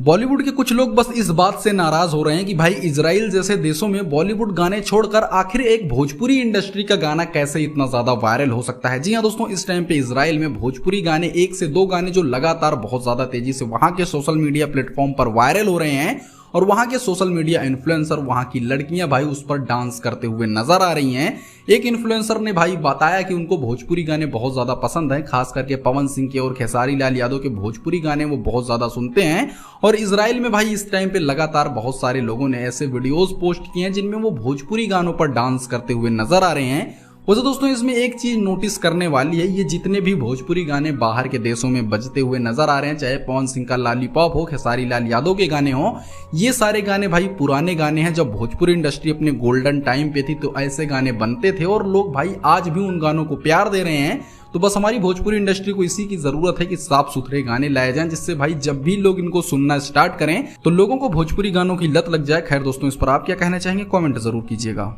बॉलीवुड के कुछ लोग बस इस बात से नाराज हो रहे हैं कि भाई इजराइल जैसे देशों में बॉलीवुड गाने छोड़कर आखिर एक भोजपुरी इंडस्ट्री का गाना कैसे इतना ज्यादा वायरल हो सकता है। जी हाँ दोस्तों, इस टाइम पे इजराइल में भोजपुरी गाने, एक से दो गाने जो लगातार बहुत ज्यादा तेजी से वहां के सोशल मीडिया प्लेटफॉर्म पर वायरल हो रहे हैं और वहां के सोशल मीडिया इन्फ्लुएंसर, वहां की लड़कियां भाई उस पर डांस करते हुए नजर आ रही हैं। एक इन्फ्लुएंसर ने भाई बताया कि उनको भोजपुरी गाने बहुत ज्यादा पसंद हैं, खास करके पवन सिंह के और खेसारी लाल यादव के भोजपुरी गाने वो बहुत ज्यादा सुनते हैं। और इजराइल में भाई इस टाइम पे लगातार बहुत सारे लोगों ने ऐसे वीडियोस पोस्ट किए हैं जिनमें वो भोजपुरी गानों पर डांस करते हुए नजर आ रहे हैं। वैसे दोस्तों, इसमें एक चीज नोटिस करने वाली है, ये जितने भी भोजपुरी गाने बाहर के देशों में बजते हुए नजर आ रहे हैं, चाहे पवन सिंह का लॉलीपॉप हो, खेसारी लाल यादव के गाने हो, ये सारे गाने भाई पुराने गाने हैं। जब भोजपुरी इंडस्ट्री अपने गोल्डन टाइम पे थी तो ऐसे गाने बनते थे और लोग भाई आज भी उन गानों को प्यार दे रहे हैं। तो बस हमारी भोजपुरी इंडस्ट्री को इसी की जरूरत है कि साफ सुथरे गाने लाए जाएं, जिससे भाई जब भी लोग इनको सुनना स्टार्ट करें तो लोगों को भोजपुरी गानों की लत लग जाए। खैर दोस्तों, इस पर आप क्या कहना चाहेंगे, कमेंट जरूर कीजिएगा।